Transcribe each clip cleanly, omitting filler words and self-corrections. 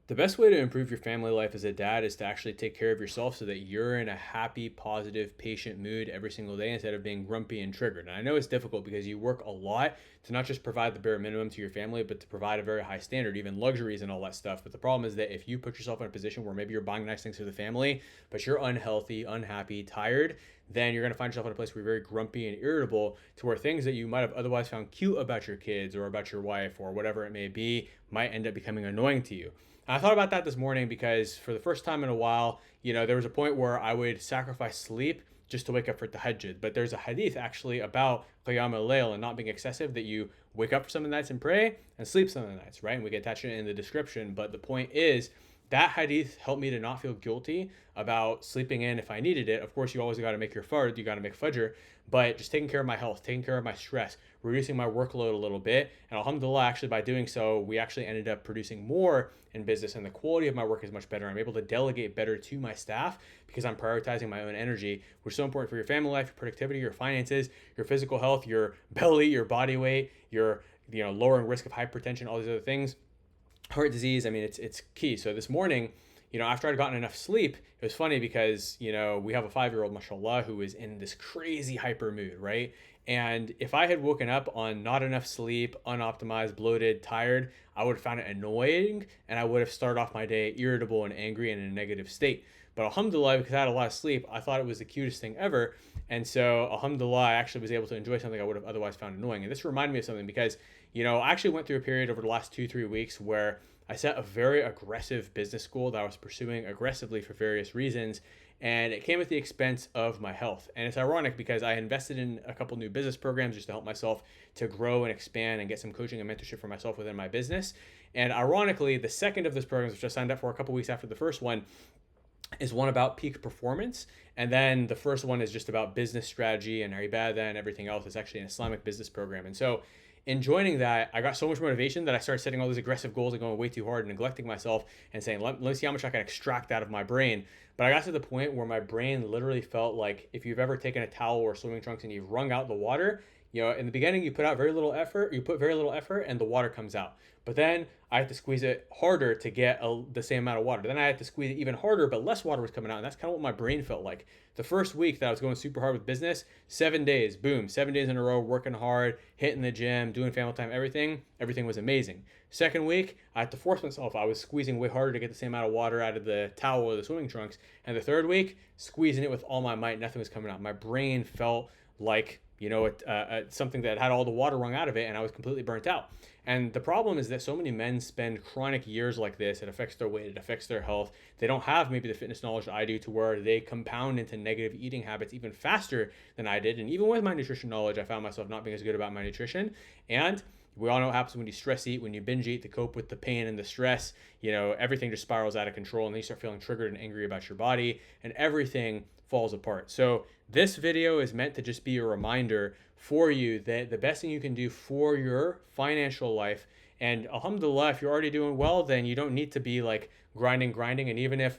The best way to improve your family life as a dad is to actually take care of yourself so that you're in a happy, positive, patient mood every single day instead of being grumpy and triggered. And I know it's difficult because you work a lot to not just provide the bare minimum to your family, but to provide a very high standard, even luxuries and all that stuff. But the problem is that if you put yourself in a position where maybe you're buying nice things for the family, but you're unhealthy, unhappy, tired, then you're going to find yourself in a place where you're very grumpy and irritable to where things that you might have otherwise found cute about your kids or about your wife or whatever it may be might end up becoming annoying to you. I thought about that this morning because for the first time in a while, there was a point where I would sacrifice sleep just to wake up for tahajjud. But there's a hadith actually about qiyam al-layl and not being excessive, that you wake up for some of the nights and pray and sleep some of the nights, right? And we can attach it in the description. But the point is, that hadith helped me to not feel guilty about sleeping in if I needed it. Of course, you always got to make your fard, you got to make fajr, but just taking care of my health, taking care of my stress, reducing my workload a little bit. And alhamdulillah, actually, by doing so, we actually ended up producing more in business, and the quality of my work is much better. I'm able to delegate better to my staff because I'm prioritizing my own energy, which is so important for your family life, your productivity, your finances, your physical health, your belly, your body weight, your lowering risk of hypertension, all these other things, heart disease. I mean, it's key. So this morning, after I'd gotten enough sleep, it was funny because, we have a 5-year-old, mashallah, who is in this crazy hyper mood, right? And if I had woken up on not enough sleep, unoptimized, bloated, tired, I would have found it annoying and I would have started off my day irritable and angry and in a negative state. But alhamdulillah, because I had a lot of sleep, I thought it was the cutest thing ever. And so alhamdulillah, I actually was able to enjoy something I would have otherwise found annoying. And this reminded me of something because, I actually went through a period over the last 2-3 weeks where I set a very aggressive business goal that I was pursuing aggressively for various reasons, and it came at the expense of my health. And it's ironic because I invested in a couple new business programs just to help myself to grow and expand and get some coaching and mentorship for myself within my business. And ironically, the second of those programs, which I signed up for a couple weeks after the first one, is one about peak performance. And then the first one is just about business strategy and ibadah and everything else. It's actually an Islamic business program. And so in joining that, I got so much motivation that I started setting all these aggressive goals and going way too hard and neglecting myself and saying, let me see how much I can extract out of my brain. But I got to the point where my brain literally felt like if you've ever taken a towel or swimming trunks and you've wrung out the water, in the beginning you put very little effort and the water comes out. But then I had to squeeze it harder to get the same amount of water. Then I had to squeeze it even harder, but less water was coming out. And that's kind of what my brain felt like. The first week that I was going super hard with business, 7 days, boom, 7 days in a row, working hard, hitting the gym, doing family time, everything was amazing. Second week, I had to force myself. I was squeezing way harder to get the same amount of water out of the towel or the swimming trunks. And the third week, squeezing it with all my might, nothing was coming out. My brain felt like something that had all the water wrung out of it, and I was completely burnt out. And the problem is that so many men spend chronic years like this. It affects their weight, it affects their health. They don't have maybe the fitness knowledge that I do, to where they compound into negative eating habits even faster than I did. And even with my nutrition knowledge, I found myself not being as good about my nutrition. And we all know what happens when you stress eat, when you binge eat to cope with the pain and the stress. Everything just spirals out of control, and then you start feeling triggered and angry about your body, and everything falls apart. So this video is meant to just be a reminder for you that the best thing you can do for your financial life, and alhamdulillah, if you're already doing well, then you don't need to be like grinding. And even if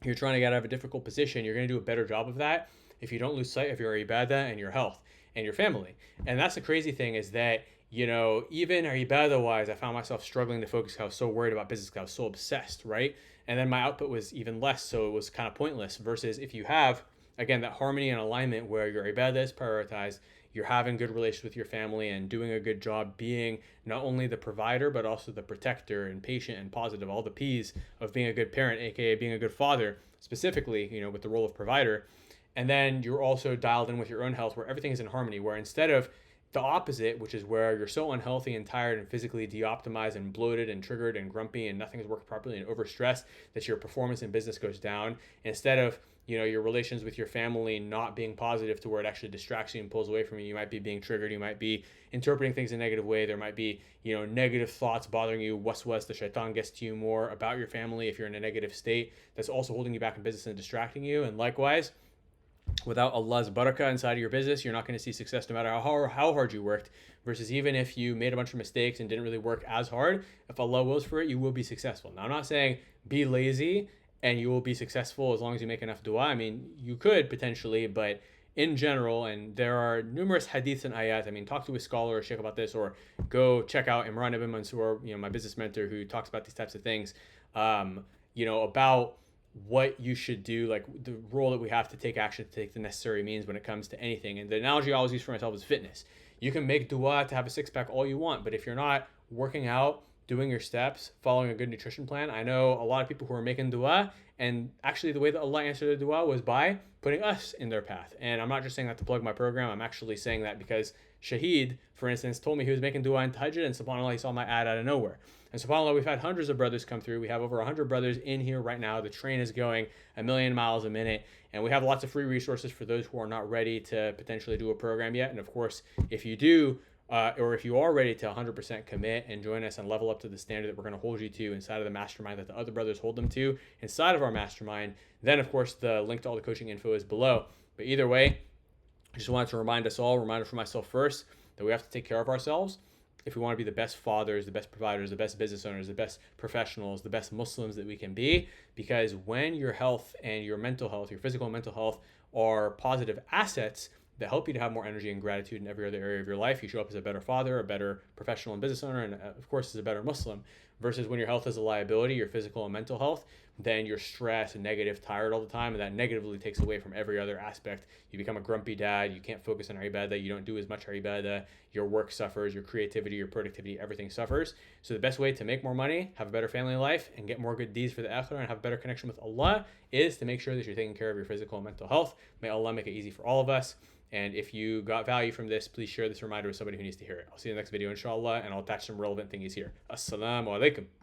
you're trying to get out of a difficult position, you're going to do a better job of that if you don't lose sight of your ibadah and your health and your family. And that's the crazy thing, is that even ibadah wise, I found myself struggling to focus because I was so worried about business, because I was so obsessed, right? And then my output was even less, so it was kind of pointless. Versus if you have, again, that harmony and alignment where your ibadah is prioritized, you're having good relations with your family and doing a good job being not only the provider, but also the protector and patient and positive, all the P's of being a good parent, aka being a good father, specifically, with the role of provider. And then you're also dialed in with your own health, where everything is in harmony, where instead of the opposite, which is where you're so unhealthy and tired and physically de-optimized and bloated and triggered and grumpy and nothing is working properly and overstressed, that your performance in business goes down. Instead of your relations with your family not being positive, to where it actually distracts you and pulls away from you. You might be being triggered. You might be interpreting things in a negative way. There might be negative thoughts bothering you. Waswas, the shaitan, gets to you more about your family if you're in a negative state. That's also holding you back in business and distracting you. And likewise, without Allah's barakah inside of your business, you're not going to see success no matter how hard you worked. Versus even if you made a bunch of mistakes and didn't really work as hard, if Allah wills for it, you will be successful. Now, I'm not saying be lazy and you will be successful as long as you make enough dua. I mean, you could potentially, but in general, and there are numerous hadiths and ayat. I mean, talk to a scholar or sheikh about this, or go check out Imran ibn Mansour, my business mentor, who talks about these types of things, about what you should do, like the role that we have to take action, to take the necessary means when it comes to anything. And the analogy I always use for myself is fitness. You can make dua to have a six pack all you want, but if you're not working out, doing your steps, following a good nutrition plan, I know a lot of people who are making dua, and actually the way that Allah answered the dua was by putting us in their path. And I'm not just saying that to plug my program, I'm actually saying that because Shahid, for instance, told me he was making dua in Tahajjud, and subhanAllah, he saw my ad out of nowhere. And subhanAllah, we've had hundreds of brothers come through. We have over 100 brothers in here right now. The train is going 1,000,000 miles a minute. And we have lots of free resources for those who are not ready to potentially do a program yet. And of course, if you do, or if you are ready to 100% commit and join us and level up to the standard that we're going to hold you to inside of the mastermind that the other brothers hold them to inside of our mastermind, then of course the link to all the coaching info is below. But either way, I just wanted to remind us all, reminder for myself first, that we have to take care of ourselves if we want to be the best fathers, the best providers, the best business owners, the best professionals, the best Muslims that we can be. Because when your health and your mental health, your physical and mental health, are positive assets that help you to have more energy and gratitude in every other area of your life, you show up as a better father, a better professional and business owner, and of course as a better Muslim. Versus when your health is a liability, your physical and mental health, then you're stressed and negative, tired all the time, and that negatively takes away from every other aspect. You become a grumpy dad, you can't focus on ibadah, you don't do as much ibadah, your work suffers, your creativity, your productivity, everything suffers. So the best way to make more money, have a better family life, and get more good deeds for the akhirah, and have a better connection with Allah is to make sure that you're taking care of your physical and mental health. May Allah make it easy for all of us. And if you got value from this, please share this reminder with somebody who needs to hear it. I'll see you in the next video, inshallah, and I'll attach some relevant thingies here. Assalamu alaikum.